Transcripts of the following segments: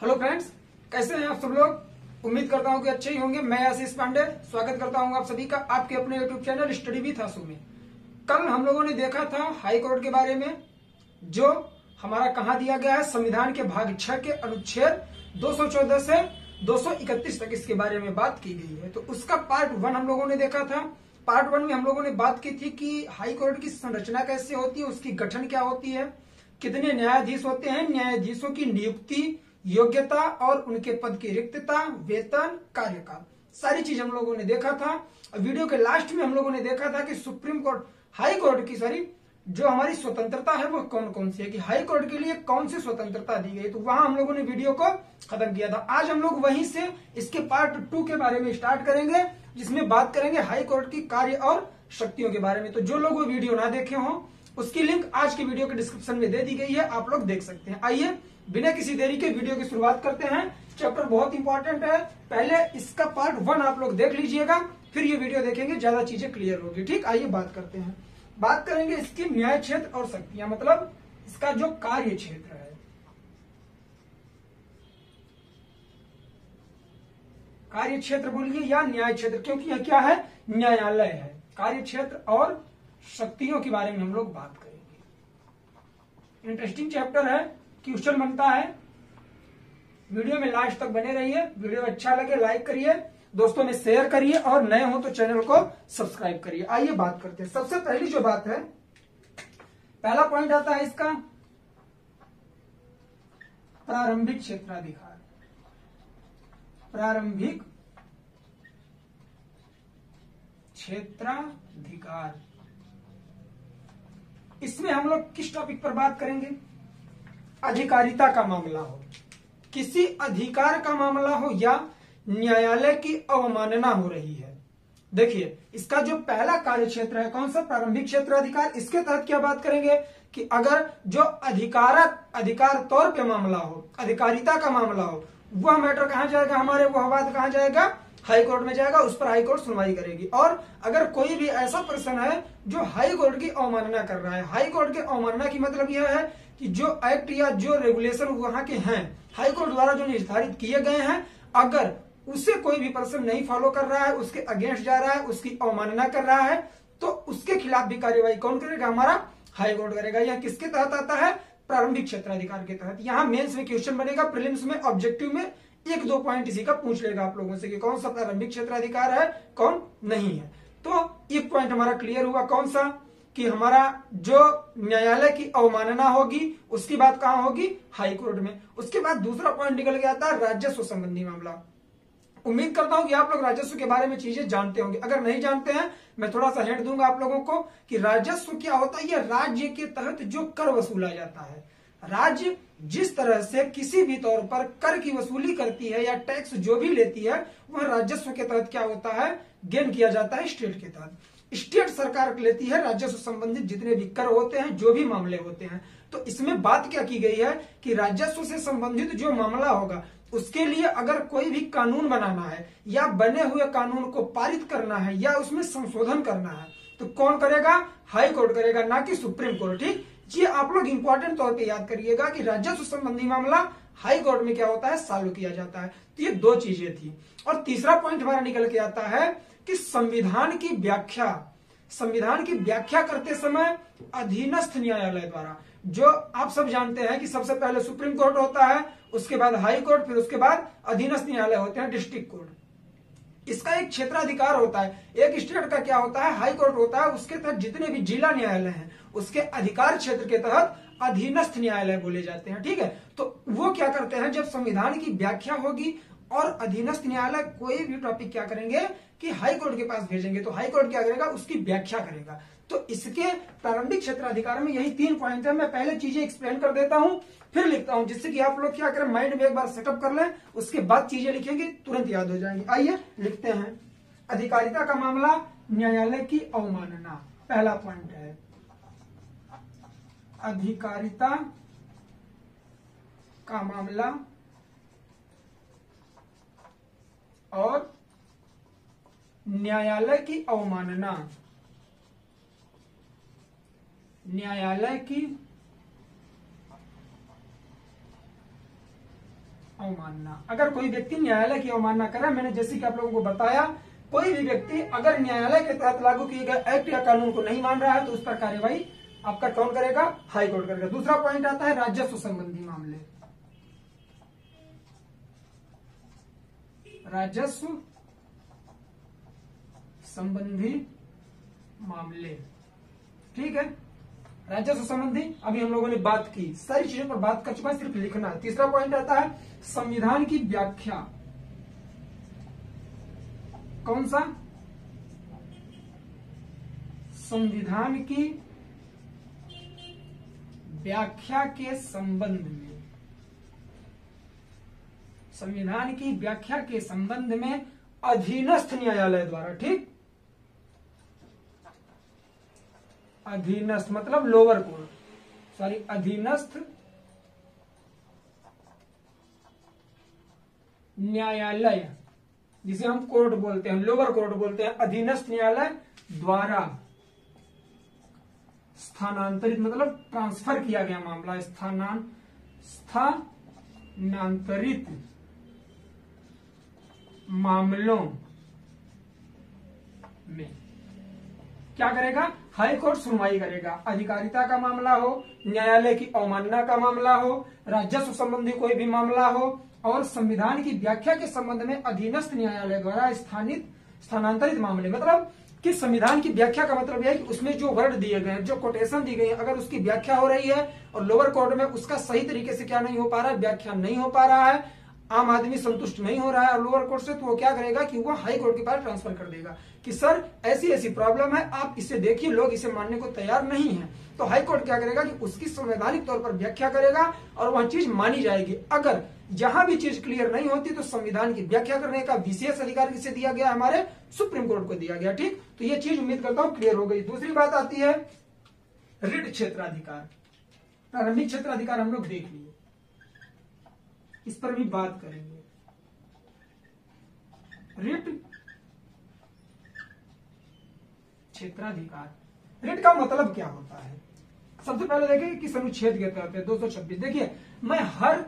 Hello friends, कैसे हैं आप सब लोग। उम्मीद करता हूं कि अच्छे ही होंगे। मैं आशीष पांडे स्वागत करता हूं आप सभी का आपके अपने यूट्यूब चैनल स्टडी विद आशु में। कल हम लोगों ने देखा था हाई कोर्ट के बारे में, जो हमारा कहा दिया गया है संविधान के भाग 6 के अनुच्छेद 214 से 231 तक इसके बारे में बात की गई है। तो उसका पार्ट 1 हम लोगों ने देखा था। पार्ट 1 में हम लोगों ने बात की थी कि हाई कोर्ट की संरचना कैसे होती है, उसकी गठन क्या होती है, कितने न्यायाधीश होते हैं, न्यायाधीशों की नियुक्ति, योग्यता और उनके पद की रिक्तता, वेतन, कार्यकाल, सारी चीज हम लोगों ने देखा था। वीडियो के लास्ट में हम लोगों ने देखा था कि सुप्रीम कोर्ट हाई कोर्ट की जो हमारी स्वतंत्रता है वो कौन कौन सी है, कि हाई कोर्ट के लिए कौन सी स्वतंत्रता दी गई। तो वहां हम लोगों ने वीडियो को खत्म किया था। आज हम लोग वहीं से इसके पार्ट 2 के बारे में स्टार्ट करेंगे, जिसमें बात करेंगे हाई कोर्ट की कार्य और शक्तियों के बारे में। तो जो लोग वो वीडियो ना देखे हों, उसकी लिंक आज की वीडियो के डिस्क्रिप्शन में दे दी गई है, आप लोग देख सकते हैं। आइए बिना किसी देरी के वीडियो की शुरुआत करते हैं। चैप्टर बहुत इंपॉर्टेंट है, पहले इसका पार्ट 1 आप लोग देख लीजिएगा, फिर ये वीडियो देखेंगे, ज्यादा चीजें क्लियर होगी। ठीक, आइए बात करते हैं। बात करेंगे इसकी न्याय क्षेत्र और शक्तियां, मतलब इसका जो कार्य क्षेत्र है। कार्य क्षेत्र बोलिए या न्याय क्षेत्र, क्योंकि यह क्या है, न्यायालय है। कार्य क्षेत्र और शक्तियों के बारे में हम लोग बात करेंगे। इंटरेस्टिंग चैप्टर है, क्वेश्चन बनता है। वीडियो में लास्ट तक बने रहिए। वीडियो अच्छा लगे लाइक करिए, दोस्तों में शेयर करिए और नए हो तो चैनल को सब्सक्राइब करिए। आइए बात करते हैं। सबसे पहली जो बात है, पहला पॉइंट आता है इसका प्रारंभिक क्षेत्राधिकार। प्रारंभिक क्षेत्राधिकार, इसमें हम लोग किस टॉपिक पर बात करेंगे। अधिकारिता का मामला हो, किसी अधिकार का मामला हो या न्यायालय की अवमानना हो रही है। देखिए इसका जो पहला कार्य क्षेत्र है, कौन सा, प्रारंभिक क्षेत्राधिकार। इसके तहत क्या बात करेंगे कि अगर जो अधिकार तौर पे मामला हो, अधिकारिता का मामला हो, वह मैटर कहां जाएगा, हमारे वह बात कहां जाएगा, हाई कोर्ट में जाएगा। उस पर हाई कोर्ट सुनवाई करेगी। और अगर कोई भी ऐसा पर्सन है जो हाई कोर्ट की अवमानना कर रहा है, हाई कोर्ट की अवमानना की मतलब यह है कि जो एक्ट या जो रेगुलेशन वहां के हैं, हाई कोर्ट द्वारा जो निर्धारित किए गए हैं, अगर उसे कोई भी पर्सन नहीं फॉलो कर रहा है, उसके अगेंस्ट जा रहा है, उसकी अवमानना कर रहा है, तो उसके खिलाफ भी कार्यवाही कौन करेगा, हमारा हाई कोर्ट करेगा। यह किसके तहत आता है, प्रारंभिक क्षेत्राधिकार के तहत। यहां मेंस में क्वेश्चन बनेगा, प्रीलिम्स में, ऑब्जेक्टिव में 1-2 पॉइंट इसी का पूछ लेगा आप लोगों से कि कौन सा प्रारंभिक क्षेत्राधिकार है, कौन नहीं है। तो एक पॉइंट हमारा क्लियर हुआ, कौन सा, कि हमारा जो न्यायालय की अवमानना होगी उसकी बात कहां होगी, हाई कोर्ट में। उसके बाद दूसरा पॉइंट निकल के आता है राजस्व संबंधी मामला। उम्मीद करता हूं कि आप लोग राजस्व के बारे में चीजें जानते होंगे। अगर नहीं जानते हैं, मैं थोड़ा सा हिंट दूंगा आप लोगों को कि राजस्व क्या होता है। यह राज्य के तहत जो कर वसूला जाता है। राज्य जिस तरह से किसी भी तौर पर कर की वसूली करती है या टैक्स जो भी लेती है, वह राजस्व के तहत क्या होता है, गेन किया जाता है स्टेट के तहत। स्टेट सरकार लेती है राजस्व संबंधित जितने भी कर होते हैं, जो भी मामले होते हैं। तो इसमें बात क्या की गई है कि राजस्व से संबंधित जो मामला होगा, उसके लिए अगर कोई भी कानून बनाना है या बने हुए कानून को पारित करना है या उसमें संशोधन करना है, तो कौन करेगा, हाई कोर्ट करेगा, ना कि सुप्रीम कोर्ट। ठीक, ये आप लोग इंपॉर्टेंट तौर पे याद करिएगा कि राजस्व संबंधी मामला हाई कोर्ट में क्या होता है, सॉल्व किया जाता है। तो ये 2 चीजें थी। और तीसरा पॉइंट हमारा निकल के आता है कि संविधान की व्याख्या, संविधान की व्याख्या करते समय अधीनस्थ न्यायालय द्वारा, जो आप सब जानते हैं कि सबसे पहले सुप्रीम कोर्ट होता है, उसके बाद हाई कोर्ट, फिर उसके बाद अधीनस्थ न्यायालय होते हैं, डिस्ट्रिक्ट कोर्ट। इसका एक क्षेत्राधिकार होता है। एक स्टेट का क्या होता है, हाई कोर्ट होता है, उसके तहत जितने भी जिला न्यायालय हैं उसके अधिकार क्षेत्र के तहत अधीनस्थ न्यायालय बोले जाते हैं। ठीक है, तो वो क्या करते हैं, जब संविधान की व्याख्या होगी और अधीनस्थ न्यायालय कोई भी टॉपिक क्या करेंगे कि हाई कोर्ट के पास भेजेंगे, तो हाई कोर्ट क्या करेगा, उसकी व्याख्या करेगा। तो इसके प्रारंभिक क्षेत्राधिकार में यही 3 पॉइंट है। मैं पहले चीजें एक्सप्लेन कर देता हूं, फिर लिखता हूं, जिससे कि आप लोग क्या करें, माइंड में एक बार सेटअप कर लें, उसके बाद चीजें लिखेंगे, तुरंत याद हो जाएंगी। आइए लिखते हैं। अधिकारिता का मामला, न्यायालय की अवमानना, पहला पॉइंट है। अधिकारिता का मामला और न्यायालय की अवमानना, न्यायालय की अवमानना। अगर कोई व्यक्ति न्यायालय की अवमानना करे, मैंने जैसे कि आप लोगों को बताया, कोई भी व्यक्ति अगर न्यायालय के तहत लागू किए गए एक्ट या कानून को नहीं मान रहा है तो उस पर कार्यवाही आपका कौन करेगा? हाई कोर्ट करेगा। दूसरा पॉइंट आता है राजस्व संबंधी मामले। राजस्व संबंधी मामले, ठीक है। राजस्व संबंधी अभी हम लोगों ने बात की, सारी चीजों पर बात कर चुका है, सिर्फ लिखना है। तीसरा पॉइंट आता है संविधान की व्याख्या। कौन सा? संविधान की व्याख्या के संबंध में, संविधान की व्याख्या के संबंध में अधीनस्थ न्यायालय द्वारा, ठीक। अधीनस्थ मतलब लोअर कोर्ट, सॉरी, अधीनस्थ न्यायालय, जिसे हम कोर्ट बोलते हैं, लोअर कोर्ट बोलते हैं, अधीनस्थ न्यायालय द्वारा स्थानांतरित मतलब ट्रांसफर किया गया मामला, स्थानांतरित मामलों में क्या करेगा? हाई कोर्ट सुनवाई करेगा। अधिकारिता का मामला हो, न्यायालय की अवमानना का मामला हो, राजस्व संबंधी कोई भी मामला हो, और संविधान की व्याख्या के संबंध में अधीनस्थ न्यायालय द्वारा स्थानांतरित मामले। मतलब कि संविधान की व्याख्या का मतलब यह है कि उसमें जो वर्ड दिए गए हैं, जो कोटेशन दी गई है, अगर उसकी व्याख्या हो रही है और लोअर कोर्ट में उसका सही तरीके से क्या नहीं हो पा रहा है, व्याख्या नहीं हो पा रहा है, आम आदमी संतुष्ट नहीं हो रहा है और लोअर कोर्ट से, तो वो क्या करेगा कि वो हाई कोर्ट के पास ट्रांसफर कर देगा कि सर ऐसी ऐसी प्रॉब्लम है, आप इसे देखिए, लोग इसे मानने को तैयार नहीं है। तो हाई कोर्ट क्या करेगा कि उसकी संवैधानिक तौर पर व्याख्या करेगा और वह चीज मानी जाएगी। अगर जहां भी चीज क्लियर नहीं होती तो संविधान की व्याख्या करने का विशेष अधिकार किसे दिया गया? हमारे सुप्रीम कोर्ट को दिया गया, ठीक। तो ये चीज उम्मीद करता हूं क्लियर हो गई। दूसरी बात आती है रिट क्षेत्राधिकार। प्रारंभिक क्षेत्राधिकार हम लोग देख लिए, इस पर भी बात करेंगे। रिट क्षेत्राधिकार, रिट का मतलब क्या होता है? सबसे पहले देखिए किस अनुच्छेद के तहत है, 226। देखिए मैं हर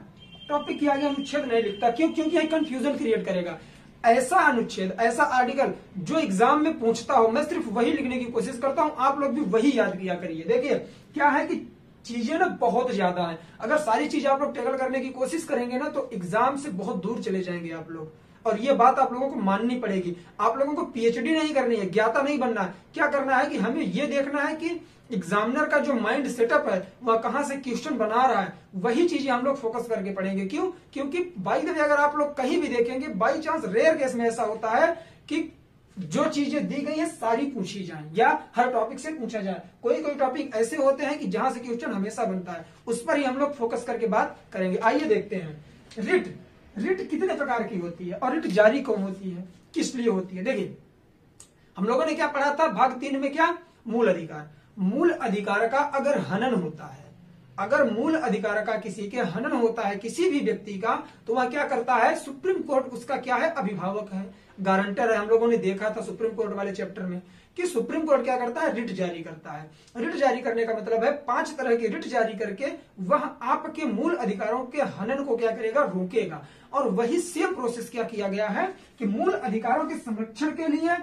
टॉपिक के आगे अनुच्छेद नहीं लिखता, क्यों? क्योंकि यह कंफ्यूजन क्रिएट करेगा। ऐसा अनुच्छेद, ऐसा आर्टिकल जो एग्जाम में पूछता हो, मैं सिर्फ वही लिखने की कोशिश करता हूं, आप लोग भी वही याद किया करिए। देखिए क्या है कि चीजें ना बहुत ज्यादा है, अगर सारी चीज आप लोग टैकल करने की कोशिश करेंगे ना तो एग्जाम से बहुत दूर चले जाएंगे आप लोग, और ये बात आप लोगों को माननी पड़ेगी। आप लोगों को पीएचडी नहीं करनी है, ज्ञाता नहीं बनना है। क्या करना है कि हमें ये देखना है कि एग्जामिनर का जो माइंड सेटअप है वह कहां से क्वेश्चन बना रहा है, वही चीजें हम लोग फोकस करके पढ़ेंगे। क्यों? क्योंकि बाई द वे अगर आप लोग कहीं भी देखेंगे, बाई चांस रेयर केस में ऐसा होता है कि जो चीजें दी गई है सारी पूछी जाए या हर टॉपिक से पूछा जाए। कोई कोई टॉपिक ऐसे होते हैं कि जहां से क्वेश्चन हमेशा बनता है, उस पर ही हम लोग फोकस करके बात करेंगे। आइए देखते हैं रिट। रिट कितने प्रकार की होती है और रिट जारी कौन होती है, किस लिए होती है? देखिए हम लोगों ने क्या पढ़ा था भाग 3 में, क्या? मूल अधिकार। मूल अधिकार का अगर हनन होता है, अगर मूल अधिकार का किसी के हनन होता है किसी भी व्यक्ति का, तो वह क्या करता है? सुप्रीम कोर्ट उसका क्या है? अभिभावक है, गारंटर है। हम लोगों ने देखा था सुप्रीम कोर्ट वाले चैप्टर में कि सुप्रीम कोर्ट क्या करता है? रिट जारी करता है। रिट जारी करने का मतलब है 5 तरह की रिट जारी करके वह आपके मूल अधिकारों के हनन को क्या करेगा? रोकेगा। और वही सेम प्रोसेस क्या किया गया है कि मूल अधिकारों के संरक्षण के लिए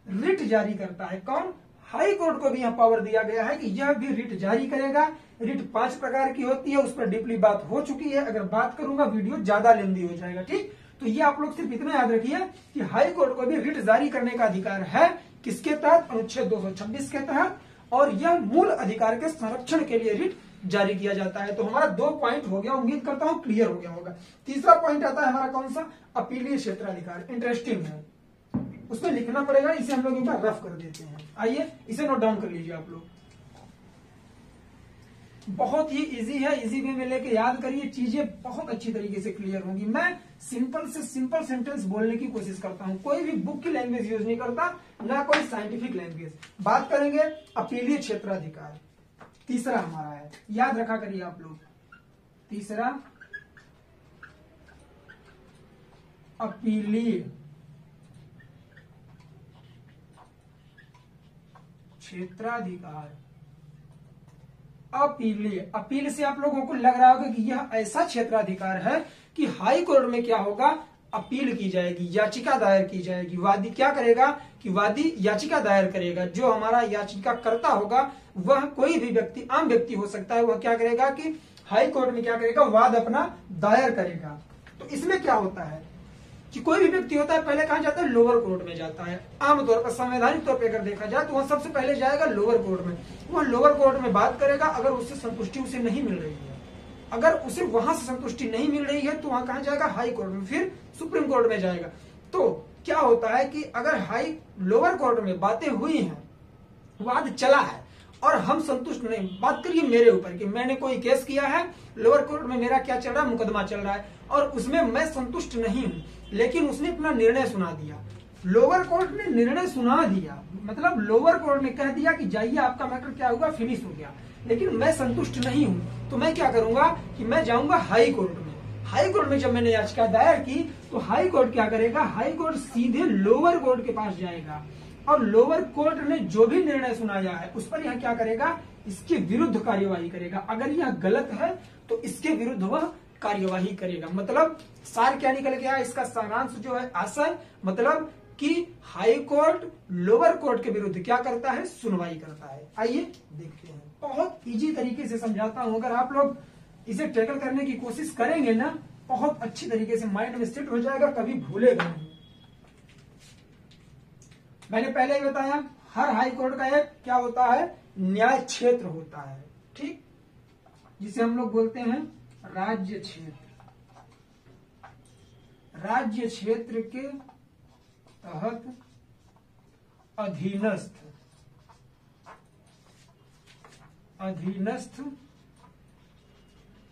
रिट जारी करता है। कौन? हाई कोर्ट को भी यह पावर दिया गया है कि यह भी रिट जारी करेगा। रिट 5 प्रकार की होती है, उस पर डीपली बात हो चुकी है, अगर बात करूंगा वीडियो ज्यादा लेंदी हो जाएगा, ठीक। तो ये आप लोग सिर्फ इतना याद रखिए कि हाई कोर्ट को भी रिट जारी करने का अधिकार है। किसके तहत? अनुच्छेद 226 के तहत। और यह मूल अधिकार के संरक्षण के लिए रिट जारी किया जाता है। तो हमारा 2 पॉइंट हो गया, उम्मीद करता हूं क्लियर हो गया होगा। तीसरा पॉइंट आता है हमारा कौन सा? अपीलीय क्षेत्राधिकार। इंटरेस्टिंग है, उसमें लिखना पड़ेगा, इसे हम लोग एक बार रफ कर देते हैं। आइए इसे नोट डाउन कर लीजिए आप लोग, बहुत ही इजी है, इजी वे में लेके याद करिए, चीजें बहुत अच्छी तरीके से क्लियर होंगी। मैं सिंपल से सिंपल सेंटेंस बोलने की कोशिश करता हूं, कोई भी बुक की लैंग्वेज यूज नहीं करता, ना कोई साइंटिफिक लैंग्वेज। बात करेंगे अपीलीय क्षेत्राधिकार, तीसरा हमारा है, याद रखा करिए आप लोग। तीसरा अपीलीय क्षेत्राधिकार। अपीलीय। अपील से आप लोगों को लग रहा होगा कि यह ऐसा क्षेत्राधिकार है कि हाई कोर्ट में क्या होगा, अपील की जाएगी, याचिका दायर की जाएगी। वादी क्या करेगा कि वादी याचिका दायर करेगा। जो हमारा याचिकाकर्ता होगा वह कोई भी व्यक्ति, आम व्यक्ति हो सकता है, वह क्या करेगा कि हाई कोर्ट में क्या करेगा, वाद अपना दायर करेगा। तो इसमें क्या होता है कि कोई भी व्यक्ति होता है पहले कहां जाता है, लोअर कोर्ट में जाता है। आमतौर पर संवैधानिक तौर पर अगर देखा जाए तो वह सबसे पहले जाएगा लोअर कोर्ट में। वह लोअर कोर्ट में बात करेगा, अगर उससे संतुष्टि उसे नहीं मिल रही है, अगर उसे वहां से संतुष्टि नहीं मिल रही है तो वहां कहां जाएगा, हाई कोर्ट में, फिर सुप्रीम कोर्ट में जाएगा। तो क्या होता है कि अगर लोअर कोर्ट में बातें हुई हैं, वाद चला है और हम संतुष्ट नहीं, बात करिए मेरे ऊपर कि मैंने कोई केस किया है, लोअर कोर्ट में मेरा क्या चल रहा है, मुकदमा चल रहा है और उसमें मैं संतुष्ट नहीं हूं, लेकिन उसने अपना निर्णय सुना दिया। लोअर कोर्ट ने निर्णय सुना दिया, मतलब लोअर कोर्ट ने कह दिया कि जाइए आपका मैटर क्या हुआ, फिनिश हो गया, लेकिन मैं संतुष्ट नहीं हूं, तो मैं क्या करूंगा कि मैं जाऊंगा हाई कोर्ट में। हाई कोर्ट में जब मैंने याचिका दायर की तो हाई कोर्ट क्या करेगा, हाई कोर्ट सीधे लोअर कोर्ट के पास जाएगा और लोअर कोर्ट ने जो भी निर्णय सुनाया है उस पर यह क्या करेगा, इसके विरुद्ध कार्यवाही करेगा। अगर यह गलत है तो इसके विरुद्ध वह कार्यवाही करेगा। मतलब सार क्या निकल गया, इसका सारांश जो है आशय, मतलब कि हाई कोर्ट लोअर कोर्ट के विरुद्ध क्या करता है, सुनवाई करता है। आइए देखते हैं, बहुत इजी तरीके से समझाता हूं, अगर आप लोग इसे टैकल करने की कोशिश करेंगे ना, बहुत अच्छी तरीके से माइंड में सेट हो जाएगा, कभी भूलेगा नहीं। मैंने पहले ही बताया, हर हाई कोर्ट का एक क्या होता है, न्याय क्षेत्र होता है, ठीक, जिसे हम लोग बोलते हैं राज्य क्षेत्र। राज्य क्षेत्र के तहत अधीनस्थ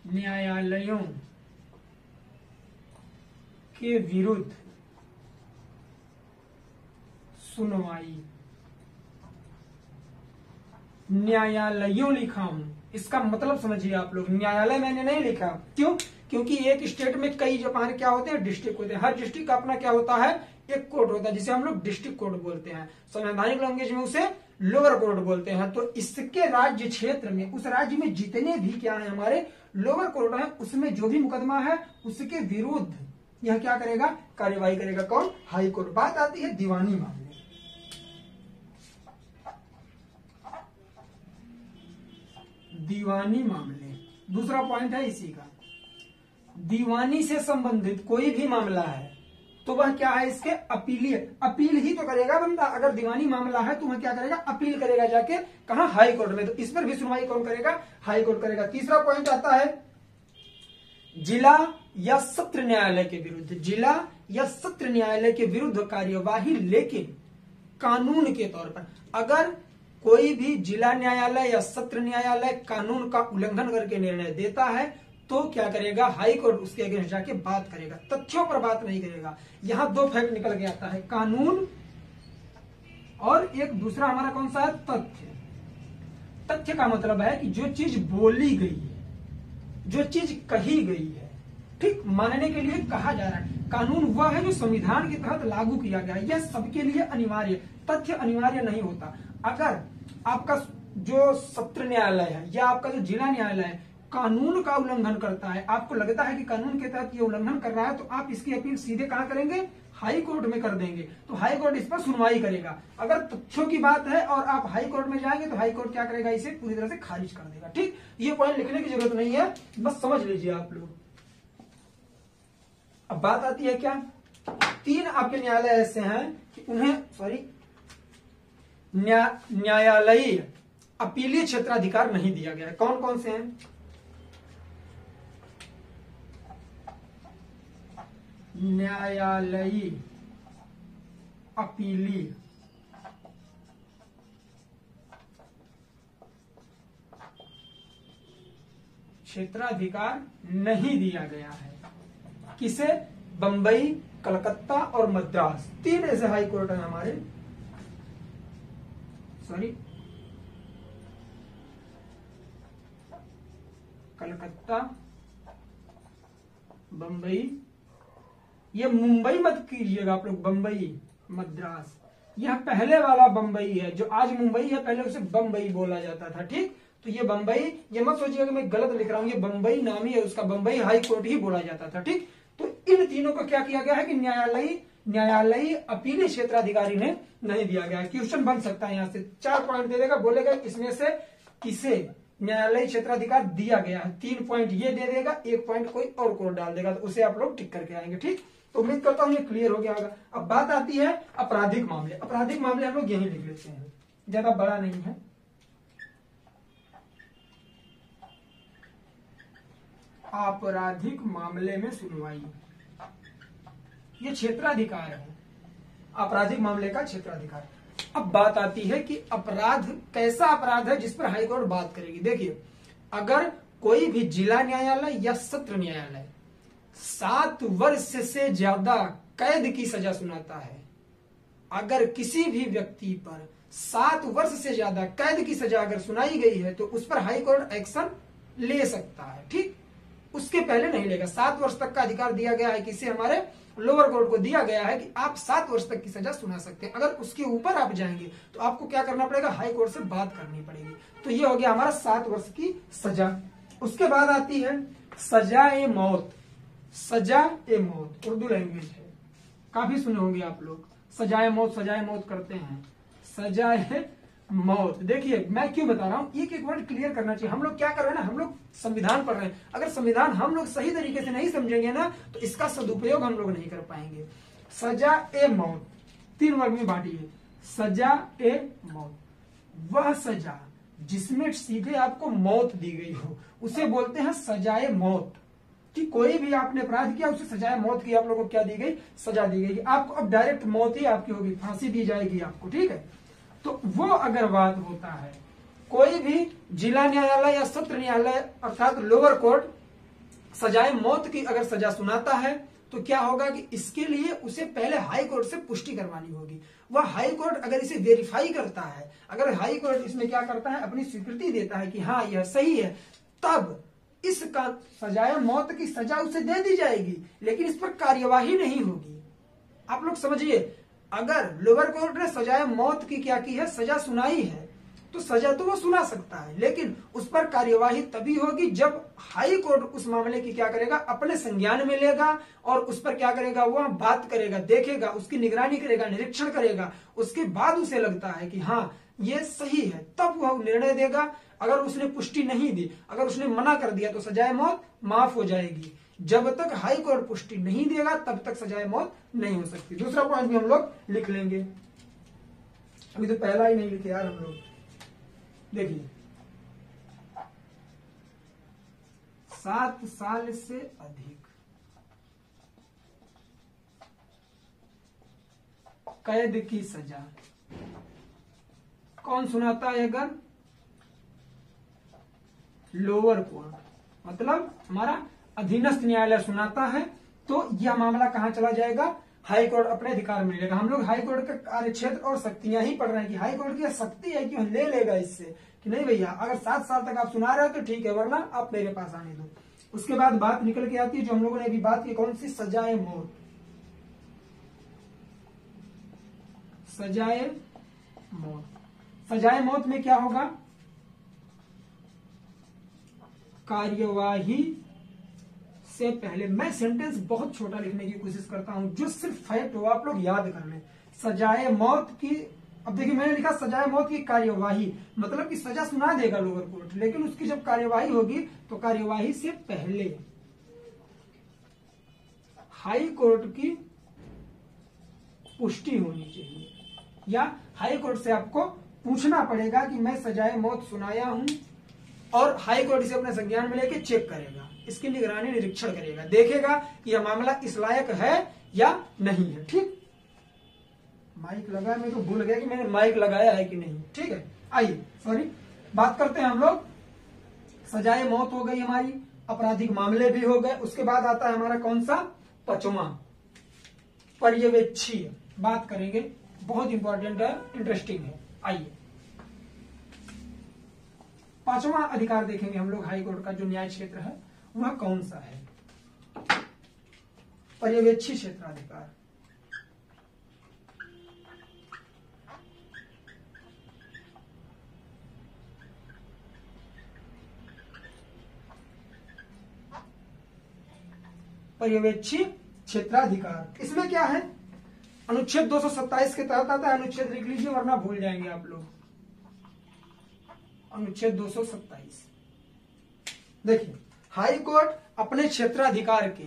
न्यायालयों के विरुद्ध सुनवाई। न्यायालयों लिखा हूं, इसका मतलब समझिए आप लोग, न्यायालय मैंने नहीं लिखा, क्यों, क्योंकि एक स्टेट में कई जो हमारे क्या होते हैं, डिस्ट्रिक्ट होते हैं, हर डिस्ट्रिक्ट का अपना क्या होता है, एक कोर्ट होता है, जिसे हम लोग डिस्ट्रिक्ट कोर्ट बोलते हैं, संवैधानिक लैंग्वेज में उसे लोअर कोर्ट बोलते हैं। तो इसके राज्य क्षेत्र में, उस राज्य में जितने भी क्या है हमारे लोअर कोर्ट है, उसमें जो भी मुकदमा है उसके विरुद्ध यह क्या करेगा, कार्यवाही करेगा। कौन, हाई कोर्ट। बात आती है दीवानी मामले। दीवानी मामले दूसरा पॉइंट है इसी का। दीवानी से संबंधित कोई भी मामला है तो वह क्या है, इसके अपीलीय, अपील ही तो करेगा बंदा। अगर दीवानी मामला है तो वह क्या करेगा, अपील करेगा जाके कहा, हाई कोर्ट में। तो इस पर भी सुनवाई कौन करेगा, हाई कोर्ट करेगा। तीसरा पॉइंट आता है जिला या सत्र न्यायालय के विरुद्ध। जिला या सत्र न्यायालय के विरुद्ध कार्यवाही, लेकिन कानून के तौर पर। अगर कोई भी जिला न्यायालय या सत्र न्यायालय कानून का उल्लंघन करके निर्णय देता है तो क्या करेगा, हाई कोर्ट उसके अगेंस्ट जाके बात करेगा, तथ्यों पर बात नहीं करेगा। यहां दो फैक्ट निकल के आता है, कानून और एक दूसरा हमारा कौन सा है, तथ्य। तथ्य का मतलब है कि जो चीज बोली गई है, जो चीज कही गई है, ठीक, मानने के लिए कहा जा रहा है। कानून वह है जो संविधान के तहत लागू किया गया है, यह सबके लिए अनिवार्य। तथ्य अनिवार्य नहीं होता। अगर आपका जो सत्र न्यायालय है या आपका जो जिला न्यायालय है कानून का उल्लंघन करता है, आपको लगता है कि कानून के तहत ये उल्लंघन कर रहा है, तो आप इसकी अपील सीधे कहां करेंगे, हाई कोर्ट में कर देंगे। तो हाई कोर्ट इस पर सुनवाई करेगा। अगर तथ्यों की बात है और आप हाई कोर्ट में जाएंगे तो हाई कोर्ट क्या करेगा, इसे पूरी तरह से खारिज कर देगा। ठीक, ये पॉइंट लिखने की जरूरत नहीं है, बस समझ लीजिए आप लोग। अब बात आती है क्या, तीन आपके न्यायालय ऐसे हैं कि उन्हें न्यायालयीय अपीलीय क्षेत्राधिकार नहीं दिया गया है। कौन कौन से हैं, न्यायालयीय अपीलीय क्षेत्राधिकार नहीं दिया गया है। किसे, बंबई, कलकत्ता और मद्रास, तीन ऐसे हाई कोर्ट हैं हमारे, कलकत्ता, बंबई, ये मुंबई मत कीजिएगा आप लोग, बंबई, मद्रास। यह पहले वाला बंबई है, जो आज मुंबई है पहले उसे बंबई बोला जाता था। ठीक, तो ये बंबई, ये मत सोचिएगा कि मैं गलत लिख रहा हूं, ये बंबई नाम ही है उसका, बंबई हाई कोर्ट ही बोला जाता था। ठीक, तो इन तीनों को क्या किया गया है कि न्यायालयी अपीली क्षेत्राधिकारी ने नहीं दिया गया। क्वेश्चन बन सकता है, यहां से 4 पॉइंट दे देगा, बोलेगा इसमें से किसे न्यायालयी क्षेत्राधिकार दिया गया है। 3 पॉइंट ये दे देगा, 1 पॉइंट कोई और कोर्ट डाल देगा, तो उसे आप लोग टिक करके आएंगे। ठीक, तो उम्मीद करता हूं ये क्लियर हो गया होगा। अब बात आती है आपराधिक मामले। आपराधिक मामले हम लोग यही लिख लेते हैं, ज्यादा बड़ा नहीं है। आपराधिक मामले में सुनवाई, ये क्षेत्राधिकार है, आपराधिक मामले का क्षेत्राधिकार। अब बात आती है कि अपराध कैसा अपराध है जिस पर हाईकोर्ट बात करेगी। देखिए, अगर कोई भी जिला न्यायालय या सत्र न्यायालय 7 वर्ष से ज्यादा कैद की सजा सुनाता है, अगर किसी भी व्यक्ति पर 7 वर्ष से ज्यादा कैद की सजा अगर सुनाई गई है तो उस पर हाईकोर्ट एक्शन ले सकता है। ठीक, उसके पहले नहीं लेगा। 7 वर्ष तक का अधिकार दिया गया है, किसी हमारे लोअर कोर्ट को दिया गया है कि आप 7 वर्ष तक की सजा सुना सकते हैं। अगर उसके ऊपर आप जाएंगे तो आपको क्या करना पड़ेगा, हाई कोर्ट से बात करनी पड़ेगी। तो ये हो गया हमारा 7 वर्ष की सजा। उसके बाद आती है सजाए मौत। सजाए मौत उर्दू लैंग्वेज है, काफी सुने होंगे आप लोग, सजाए मौत करते हैं, सजाए मौत। देखिए मैं क्यों बता रहा हूं, एक वर्ड क्लियर करना चाहिए। हम लोग क्या कर रहे हैं ना, हम लोग संविधान पढ़ रहे हैं, अगर संविधान हम लोग सही तरीके से नहीं समझेंगे ना तो इसका सदुपयोग हम लोग नहीं कर पाएंगे। सजा ए मौत 3 वर्ग में बांटिए। सजा ए मौत, वह सजा जिसमें सीधे आपको मौत दी गई हो उसे बोलते हैं सजाए मौत। कि कोई भी आपने अपराध किया, उसे सजाए मौत की आप लोगों को क्या दी गई, सजा दी गई। आपको अब डायरेक्ट मौत ही आपकी होगी, फांसी दी जाएगी आपको। ठीक है, तो वो अगर बात होता है, कोई भी जिला न्यायालय या सत्र न्यायालय अर्थात लोअर कोर्ट सजाए मौत की अगर सजा सुनाता है तो क्या होगा कि इसके लिए उसे पहले हाई कोर्ट से पुष्टि करवानी होगी। वह हाई कोर्ट अगर इसे वेरीफाई करता है, अगर हाई कोर्ट इसमें क्या करता है, अपनी स्वीकृति देता है कि हाँ यह सही है, तब इसका सजाए मौत की सजा उसे दे दी जाएगी, लेकिन इस पर कार्यवाही नहीं होगी। आप लोग समझिए, अगर लोअर कोर्ट ने सजाए मौत की क्या की है, सजा सुनाई है, तो सजा तो वो सुना सकता है, लेकिन उस पर कार्यवाही तभी होगी जब हाई कोर्ट उस मामले की क्या करेगा, अपने संज्ञान में लेगा और उस पर क्या करेगा, वह बात करेगा, देखेगा, उसकी निगरानी करेगा, निरीक्षण करेगा। उसके बाद उसे लगता है कि हाँ ये सही है, तब वह निर्णय देगा। अगर उसने पुष्टि नहीं दी, अगर उसने मना कर दिया तो सजाए मौत माफ हो जाएगी। जब तक हाई कोर्ट पुष्टि नहीं देगा तब तक सजाए मौत नहीं हो सकती। दूसरा पॉइंट भी हम लोग लिख लेंगे, अभी तो पहला ही नहीं लिखे यार हम लोग। देखिए 7 साल से अधिक कैद की सजा कौन सुनाता है, अगर लोअर कोर्ट मतलब हमारा अधीनस्थ न्यायालय सुनाता है तो यह मामला कहां चला जाएगा, हाई कोर्ट अपने अधिकार में लेगा। हम लोग हाई कोर्ट का कार्य क्षेत्र और शक्तियां ही पढ़ रहे हैं कि हाई कोर्ट की शक्ति है कि ले लेगा इससे, कि नहीं भैया अगर 7 साल तक आप सुना रहे हो तो ठीक है, वरना आप मेरे पास आने दो। उसके बाद बात निकल के आती है जो हम लोगों ने अभी बात की, कौन सी, सजाए मौत। सजाए मौत, सजाए मौत में क्या होगा, कार्यवाही से पहले, मैं सेंटेंस बहुत छोटा लिखने की कोशिश करता हूं जो सिर्फ फैक्ट हो आप लोग याद कर लें। सजाए मौत की, अब देखिए मैंने लिखा सजाए मौत की कार्यवाही, मतलब कि सजा सुना देगा लोअर कोर्ट, लेकिन उसकी जब कार्यवाही होगी तो कार्यवाही से पहले हाई कोर्ट की पुष्टि होनी चाहिए, या हाई कोर्ट से आपको पूछना पड़ेगा कि मैं सजाए मौत सुनाया हूं, और हाई कोर्ट इसे अपने संज्ञान में लेके चेक करेगा, इसकी निगरानी निरीक्षण करेगा, देखेगा कि यह मामला इस लायक है या नहीं है। ठीक, माइक लगा, मैं तो भूल गया कि मैंने माइक लगाया है कि नहीं। ठीक है, आइए सॉरी, बात करते हैं हम लोग। सजाए मौत हो गई हमारी, आपराधिक मामले भी हो गए। उसके बाद आता है हमारा कौन सा, 5वां पर्यवेक्षीय, बात करेंगे, बहुत इंपॉर्टेंट है, इंटरेस्टिंग है। आइए 5वां अधिकार देखेंगे हम लोग, हाई कोर्ट का जो न्याय क्षेत्र है वह कौन सा है, पर्यवेक्षी क्षेत्राधिकार। पर्यवेक्षी क्षेत्राधिकार। इसमें क्या है, अनुच्छेद 227 के तहत आता है। अनुच्छेद लिख लीजिए वरना भूल जाएंगे आप लोग। अनुच्छेद 227 देखिए, हाई कोर्ट अपने क्षेत्राधिकार के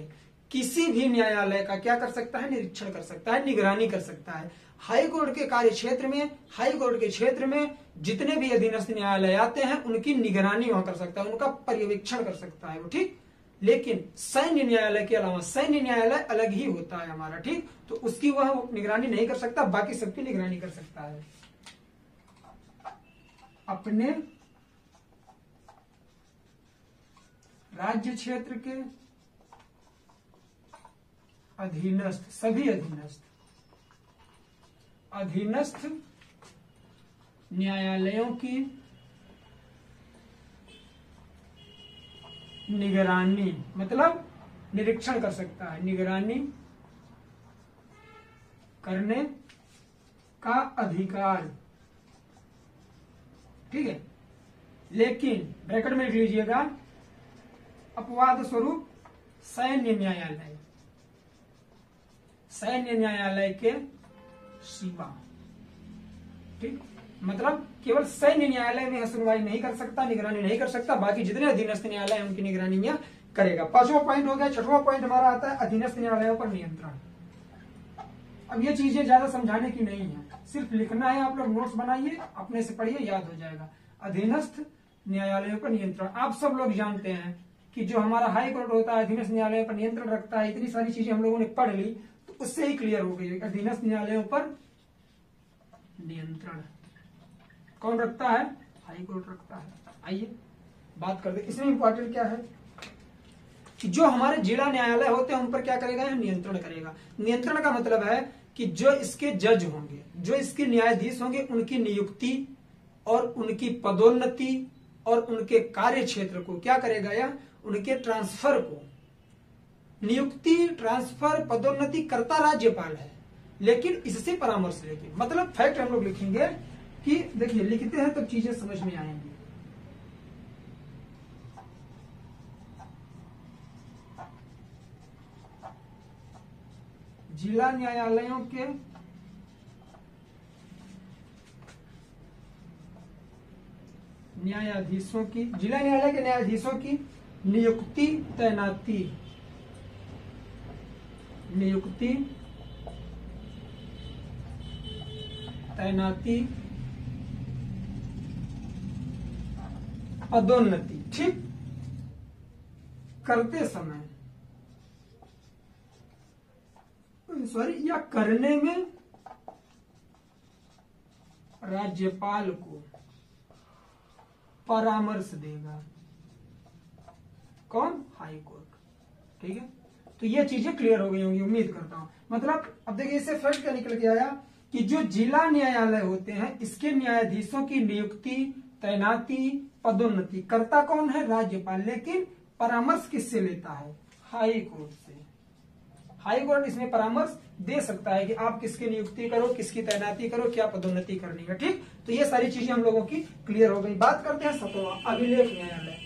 किसी भी न्यायालय का क्या कर सकता है, निरीक्षण कर सकता है, निगरानी कर सकता है। हाई कोर्ट के कार्य क्षेत्र में, हाई कोर्ट के क्षेत्र में जितने भी अधीनस्थ न्यायालय आते हैं उनकी निगरानी वहां कर सकता है, उनका पर्यवेक्षण कर सकता है वो, ठीक। लेकिन सैन्य न्यायालय के अलावा, सैन्य न्यायालय अलग ही होता है हमारा, ठीक, तो उसकी वह निगरानी नहीं कर सकता, बाकी सबकी निगरानी कर सकता है। अपने राज्य क्षेत्र के अधीनस्थ, सभी अधीनस्थ न्यायालयों की निगरानी, मतलब निरीक्षण कर सकता है, निगरानी करने का अधिकार, ठीक है। लेकिन ब्रैकेट में लिख लीजिएगा, अपवाद स्वरूप सैन्य न्यायालय, सैन्य न्यायालय के सिवा, ठीक। मतलब केवल सैन्य न्यायालय में सुनवाई नहीं कर सकता, निगरानी नहीं कर सकता, बाकी जितने अधीनस्थ न्यायालय हैं उनकी निगरानी में करेगा। पांचवा पॉइंट हो गया। छठवां पॉइंट हमारा आता है अधीनस्थ न्यायालयों पर नियंत्रण। अब ये चीजें ज्यादा समझाने की नहीं है, सिर्फ लिखना है, आप लोग नोट्स बनाइए, अपने से पढ़िए, याद हो जाएगा। अधीनस्थ न्यायालयों पर नियंत्रण, आप सब लोग जानते हैं कि जो हमारा हाई कोर्ट होता है अधीनस्थ न्यायालयों पर नियंत्रण रखता है। इतनी सारी चीजें हम लोगों ने पढ़ ली तो उससे ही क्लियर हो गई। अधीनस्थ न्यायालयों पर नियंत्रण कौन रखता है, हाई कोर्ट रखता है। आइए बात करते हैं, इसमें इंपॉर्टेंट क्या है कि जो हमारे जिला न्यायालय होते हैं उन पर क्या करेगा, यह नियंत्रण करेगा। नियंत्रण का मतलब है कि जो इसके जज होंगे, जो इसके न्यायाधीश होंगे, उनकी नियुक्ति और उनकी पदोन्नति और उनके कार्य क्षेत्र को क्या करेगा, या उनके ट्रांसफर को, नियुक्ति, ट्रांसफर, पदोन्नति करता राज्यपाल है, लेकिन इससे परामर्श लेके, मतलब फैक्ट हम लोग लिखेंगे कि देखिए लिखते हैं तब चीजें समझ में आएंगी। जिला न्यायालयों के न्यायाधीशों की, जिला न्यायालय के न्यायाधीशों की नियुक्ति, तैनाती, नियुक्ति, तैनाती, पदोन्नति, ठीक, करते समय, सॉरी, या करने में राज्यपाल को परामर्श देगा। कौन, हाई कोर्ट, ठीक है। तो ये चीजें क्लियर हो गई होंगी, उम्मीद करता हूं। मतलब अब देखिए इससे फर्स्ट क्या निकल के आया कि जो जिला न्यायालय होते हैं इसके न्यायाधीशों की नियुक्ति, तैनाती, पदोन्नति करता कौन है, राज्यपाल, लेकिन परामर्श किससे लेता है, हाई कोर्ट से। हाई कोर्ट इसमें परामर्श दे सकता है कि आप किसकी नियुक्ति करो, किसकी तैनाती करो, क्या पदोन्नति करनी है, ठीक। तो ये सारी चीजें हम लोगों की क्लियर हो गई। बात करते हैं 7वां, अभिलेख न्यायालय।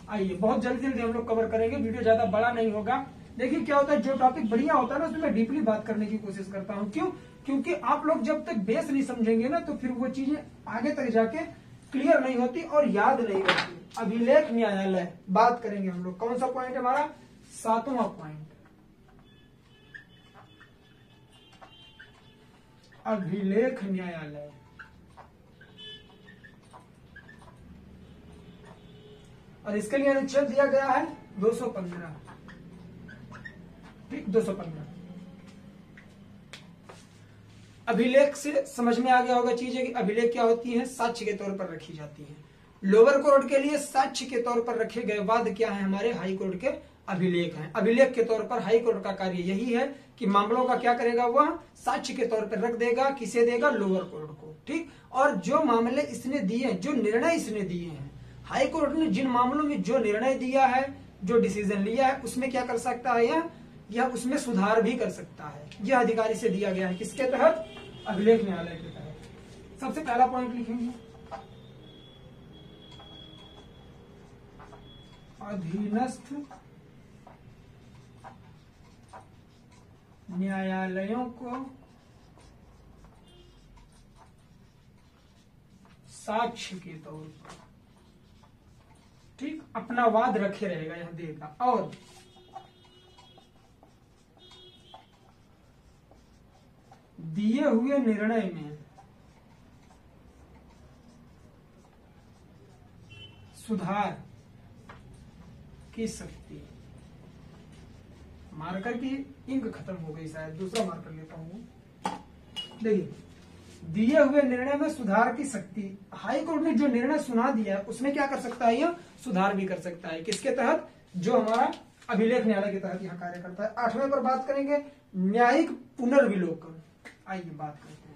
आइए बहुत जल्दी जल्दी हम लोग कवर करेंगे, वीडियो ज्यादा बड़ा नहीं होगा। देखिए क्या होता है, जो टॉपिक बढ़िया होता है ना उसमें मैं डीपली बात करने की कोशिश करता हूँ। क्यों, क्योंकि आप लोग जब तक बेस नहीं समझेंगे ना तो फिर वो चीजें आगे तक जाके क्लियर नहीं होती और याद नहीं रहती। अभिलेख न्यायालय बात करेंगे हम लोग। कौन सा पॉइंट हमारा, 7वां पॉइंट, अभिलेख न्यायालय। और इसके लिए अनुच्छेद दिया गया है 215, ठीक, 215। अभिलेख से समझ में आ गया होगा चीजें कि अभिलेख क्या होती है, साक्ष्य के तौर पर रखी जाती है। लोअर कोर्ट के लिए साक्ष्य के तौर पर रखे गए वाद क्या है, हमारे हाई कोर्ट के अभिलेख हैं। अभिलेख के तौर पर हाई कोर्ट का कार्य यही है कि मामलों का क्या करेगा, वह साक्ष्य के तौर पर रख देगा। किसे देगा, लोअर कोर्ट को, ठीक। और जो मामले इसने दिए, जो निर्णय इसने दिए हैं, हाई कोर्ट ने जिन मामलों में जो निर्णय दिया है, जो डिसीजन लिया है, उसमें क्या कर सकता है, यह उसमें सुधार भी कर सकता है। यह अधिकारी से दिया गया है, किसके तहत, अभिलेख न्यायालय के तहत। सबसे पहला पॉइंट लिखेंगे, अधीनस्थ न्यायालयों को साक्ष्य के तौर पर, ठीक, अपना वाद रखे रहेगा, यहां देगा। और दिए हुए निर्णय में सुधार की शक्ति। मार्कर की इंक खत्म हो गई, शायद दूसरा मार्कर लेता हूं। देखिए, दिए हुए निर्णय में सुधार की शक्ति। हाई कोर्ट ने जो निर्णय सुना दिया उसमें क्या कर सकता है, यह सुधार भी कर सकता है। किसके तहत? जो हमारा अभिलेख न्यायालय के तहत यह कार्य करता है। 8वें पर बात करेंगे, न्यायिक पुनर्विलोकन। आइए बात करते हैं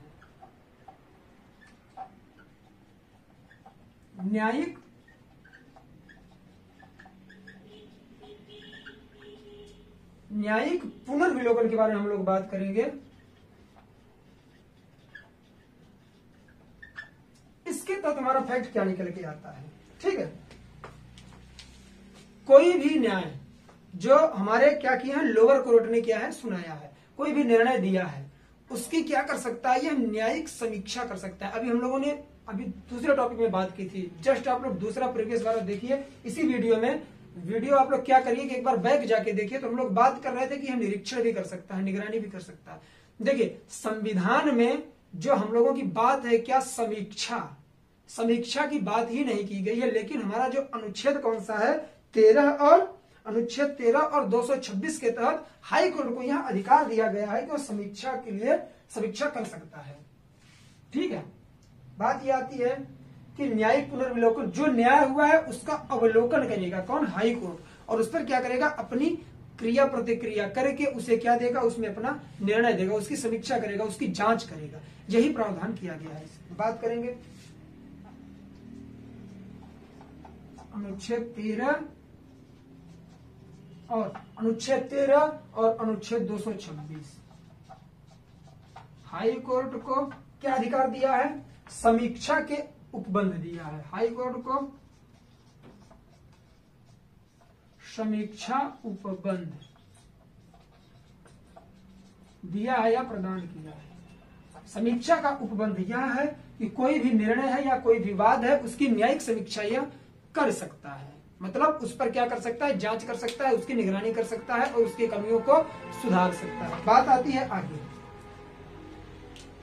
न्यायिक पुनर्विलोकन के बारे में हम लोग बात करेंगे। इसके तहत हमारा फैक्ट क्या निकल के आता है, ठीक है। कोई भी न्याय जो हमारे क्या किया है, लोअर कोर्ट ने क्या है, सुनाया है, कोई भी निर्णय दिया है, उसकी क्या कर सकता है, यह न्यायिक समीक्षा कर सकता है। अभी हम लोगों ने अभी दूसरे टॉपिक में बात की थी, जस्ट आप लोग दूसरा प्रीवियस वाला देखिए। इसी वीडियो आप लोग क्या करिए कि एक बार बैक जाके देखिए, तो हम लोग बात कर रहे थे कि हम निरीक्षण भी कर सकता है, निगरानी भी कर सकता है। देखिए, संविधान में जो हम लोगों की बात है, क्या समीक्षा की बात ही नहीं की गई है, लेकिन हमारा जो अनुच्छेद कौन सा है, 13 और अनुच्छेद 13 और 226 के तहत हाई कोर्ट को यह अधिकार दिया गया है कि वो समीक्षा के लिए समीक्षा कर सकता है, ठीक है। बात यह आती है कि न्यायिक पुनर्विलोकन, जो न्याय हुआ है उसका अवलोकन करेगा कौन, हाई कोर्ट, और उस पर क्या करेगा, अपनी क्रिया प्रतिक्रिया करके उसे क्या देगा, उसमें अपना निर्णय देगा, उसकी समीक्षा करेगा, उसकी जांच करेगा। यही प्रावधान किया गया है। बात करेंगे अनुच्छेद 13 और अनुच्छेद 226। हाई कोर्ट को क्या अधिकार दिया है, समीक्षा के उपबंध दिया है। हाई कोर्ट को समीक्षा उपबंध दिया है या प्रदान किया है। समीक्षा का उपबंध यह है कि कोई भी निर्णय है या कोई विवाद है, उसकी न्यायिक समीक्षा यह कर सकता है, मतलब उस पर क्या कर सकता है, जांच कर सकता है, उसकी निगरानी कर सकता है और उसकी कमियों को सुधार सकता है। बात आती है आगे,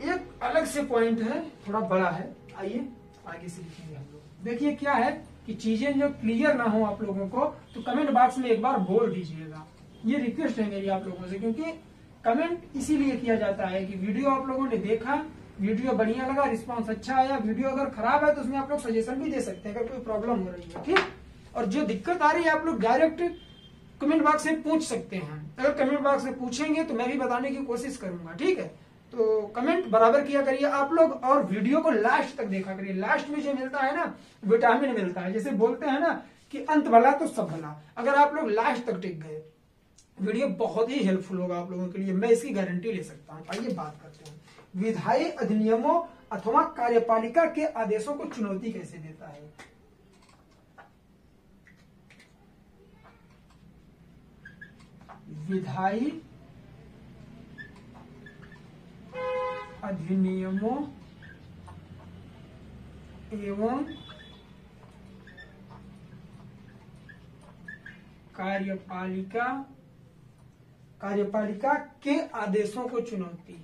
एक अलग से पॉइंट है, थोड़ा बड़ा है, आइए आगे से लिखेंगे हम लोग। देखिए क्या है कि चीजें जो क्लियर ना हो आप लोगों को, तो कमेंट बॉक्स में एक बार बोल दीजिएगा, ये रिक्वेस्ट है मेरी आप लोगों से, क्योंकि कमेंट इसीलिए किया जाता है कि वीडियो आप लोगों ने देखा, वीडियो बढ़िया लगा, रिस्पांस अच्छा आया, वीडियो अगर खराब है तो उसमें आप लोग सजेशन भी दे सकते हैं अगर कोई प्रॉब्लम हो रही है, ठीक। और जो दिक्कत आ रही है आप लोग डायरेक्ट कमेंट बॉक्स में पूछ सकते हैं। अगर कमेंट बॉक्स में पूछेंगे तो मैं भी बताने की कोशिश करूंगा, ठीक है। तो कमेंट बराबर किया करिए आप लोग, और वीडियो को लास्ट तक देखा करिए। लास्ट में जो मिलता है ना, विटामिन मिलता है, जैसे बोलते हैं ना कि अंत भला तो सब भला। अगर आप लोग लास्ट तक टिक गए, वीडियो बहुत ही हेल्पफुल होगा आप लोगों के लिए, मैं इसकी गारंटी ले सकता हूं। आइए बात करते हैं, विधायी अधिनियमों अथवा कार्यपालिका के आदेशों को चुनौती कैसे देता है। विधायी अधिनियमों एवं कार्यपालिका के आदेशों को चुनौती।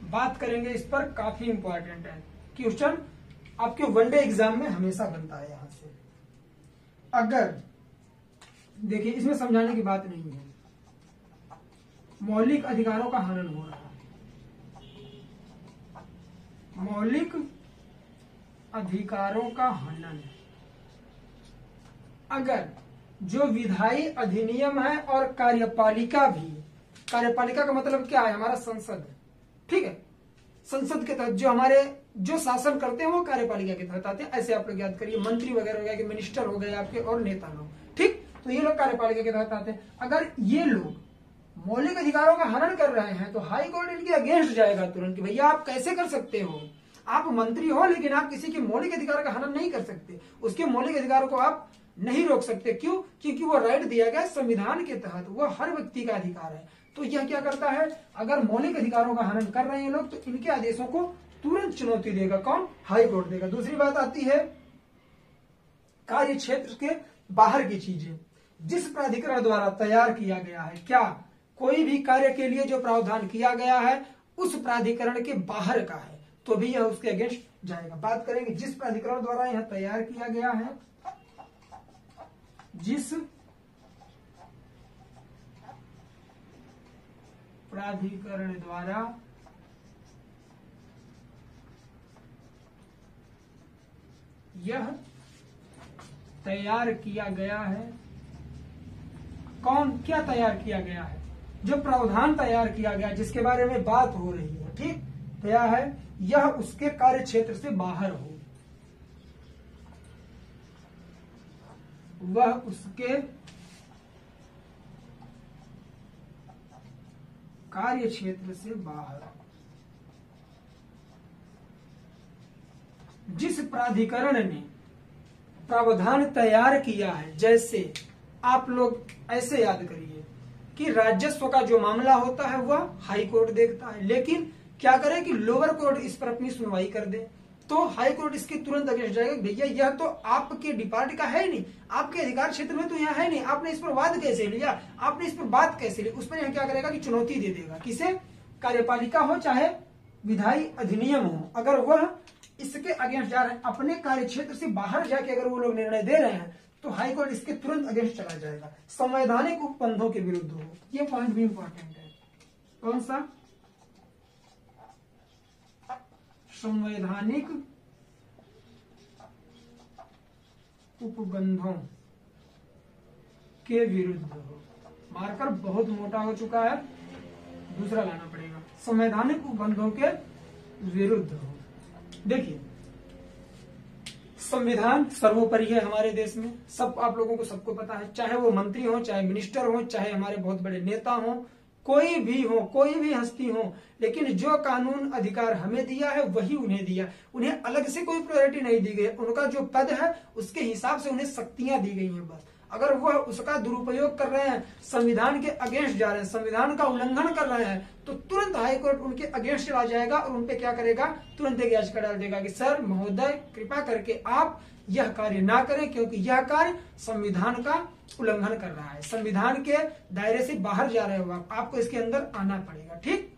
बात करेंगे इस पर, काफी इंपॉर्टेंट है, क्वेश्चन आपके वनडे एग्जाम में हमेशा बनता है। यहां से अगर देखिए, इसमें समझाने की बात नहीं है, मौलिक अधिकारों का हनन हो रहा है, मौलिक अधिकारों का हनन। अगर जो विधायी अधिनियम है और कार्यपालिका भी, कार्यपालिका का मतलब क्या है, हमारा संसद, ठीक है, संसद के तहत जो हमारे जो शासन करते हैं वो कार्यपालिका के तहत आते हैं। ऐसे आप लोग याद करिए, मंत्री वगैरह हो गया कि मिनिस्टर हो गए आपके और नेता लोग, ठीक, तो ये लोग कार्यपालिका के तहत आते हैं। अगर ये लोग मौलिक अधिकारों का हनन कर रहे हैं तो हाई कोर्ट इनके अगेंस्ट जाएगा तुरंत कि भैया आप कैसे कर सकते हो, आप मंत्री हो लेकिन आप किसी के मौलिक अधिकार का हनन नहीं कर सकते, उसके मौलिक अधिकारों को आप नहीं रोक सकते। क्यों? क्योंकि वो राइट दिया गया संविधान के तहत, वो हर व्यक्ति का अधिकार है। तो यह क्या करता है, अगर मौलिक अधिकारों का हनन कर रहे हैं लोग तो इनके आदेशों को तुरंत चुनौती देगा कौन? हाई कोर्ट देगा। दूसरी बात आती है कार्य क्षेत्र के बाहर की चीजें जिस प्राधिकरण द्वारा तैयार किया गया है, क्या कोई भी कार्य के लिए जो प्रावधान किया गया है उस प्राधिकरण के बाहर का है तो भी यह उसके अगेंस्ट जाएगा। बात करेंगे जिस प्राधिकरण द्वारा यह तैयार किया गया है, जिस प्राधिकरण द्वारा यह तैयार किया गया है, कौन क्या तैयार किया गया है? जो प्रावधान तैयार किया गया जिसके बारे में बात हो रही है, ठीक, क्या है? यह उसके कार्य क्षेत्र से बाहर हो, वह उसके कार्य क्षेत्र से बाहर। जिस प्राधिकरण ने प्रावधान तैयार किया है, जैसे आप लोग ऐसे याद करिए कि राजस्व का जो मामला होता है वह हाई कोर्ट देखता है, लेकिन क्या करे कि लोअर कोर्ट इस पर अपनी सुनवाई कर दे तो हाई कोर्ट इसके तुरंत अगेंस्ट जाएगा, भैया यह तो आपके डिपार्ट का है नहीं, आपके अधिकार क्षेत्र में तो यह है नहीं, आपने इस पर वाद कैसे लिया, आपने इस पर बात कैसे ली। उस पर यह क्या करेगा कि चुनौती दे देगा। किसे? कार्यपालिका हो चाहे विधायी अधिनियम हो, अगर वह इसके अगेंस्ट जा रहे हैं, अपने कार्य क्षेत्र से बाहर जाके अगर वो लोग निर्णय दे रहे हैं तो हाई कोर्ट इसके तुरंत अगेंस्ट चला जाएगा। संवैधानिक उपबंधों के विरुद्ध हो, ये पॉइंट भी इंपॉर्टेंट है। कौन सा? संवैधानिक उपबंधों के विरुद्ध हो। मार्कर बहुत मोटा हो चुका है, दूसरा लाना पड़ेगा। संवैधानिक उपबंधों के विरुद्ध हो। देखिए, संविधान सर्वोपरि है हमारे देश में, सब आप लोगों को सबको पता है, चाहे वो मंत्री हो, चाहे मिनिस्टर हो, चाहे हमारे बहुत बड़े नेता हो, कोई भी हो, कोई भी हस्ती हो, लेकिन जो कानून अधिकार हमें दिया है वही उन्हें दिया, उन्हें अलग से कोई प्रायोरिटी नहीं दी गई। उनका जो पद है उसके हिसाब से उन्हें शक्तियां दी गई हैं बस। अगर वह उसका दुरुपयोग कर रहे हैं, संविधान के अगेंस्ट जा रहे हैं, संविधान का उल्लंघन कर रहे हैं, तो तुरंत हाईकोर्ट उनके अगेंस्ट चला जाएगा और उनपे क्या करेगा? तुरंत एक याचिका डाल देगा कि सर महोदय कृपा करके आप यह कार्य ना करें क्योंकि यह कार्य संविधान का उल्लंघन कर रहा है, संविधान के दायरे से बाहर जा रहे हो आप, आपको इसके अंदर आना पड़ेगा। ठीक,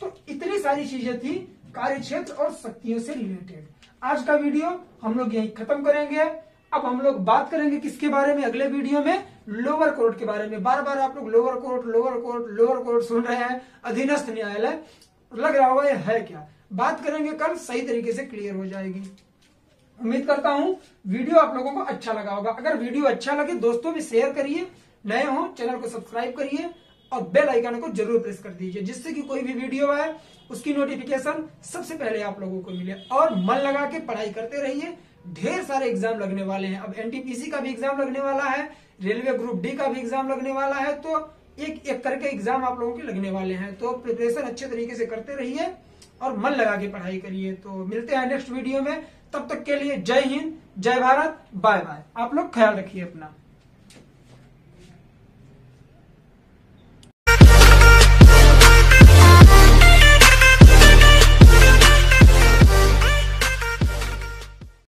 तो इतनी सारी चीजें थी कार्य क्षेत्र और शक्तियों से रिलेटेड। आज का वीडियो हम लोग यही खत्म करेंगे। अब हम लोग बात करेंगे किसके बारे में अगले वीडियो में? लोअर कोर्ट के बारे में। बार बार आप लोग lower court lower court lower court सुन रहे हैं, अधीनस्थ न्यायालय, लग रहा होगा ये है क्या? बात करेंगे कल, सही तरीके से क्लियर हो जाएगी। उम्मीद करता हूं वीडियो आप लोगों को अच्छा लगा होगा। अगर वीडियो अच्छा लगे दोस्तों में शेयर करिए, नए हो चैनल को सब्सक्राइब करिए और बेल आइकन को जरूर प्रेस कर दीजिए, जिससे कि कोई भी वीडियो आए उसकी नोटिफिकेशन सबसे पहले आप लोगों को मिले। और मन लगा के पढ़ाई करते रहिए, ढेर सारे एग्जाम लगने वाले हैं। अब एनटीपीसी का भी एग्जाम लगने वाला है, रेलवे ग्रुप डी का भी एग्जाम लगने वाला है, तो एक एक करके एग्जाम आप लोगों के लगने वाले हैं। तो प्रिपरेशन अच्छे तरीके से करते रहिए और मन लगा के पढ़ाई करिए। तो मिलते हैं नेक्स्ट वीडियो में, तब तक के लिए जय हिंद, जय भारत, बाय बाय। आप लोग ख्याल रखिए अपना।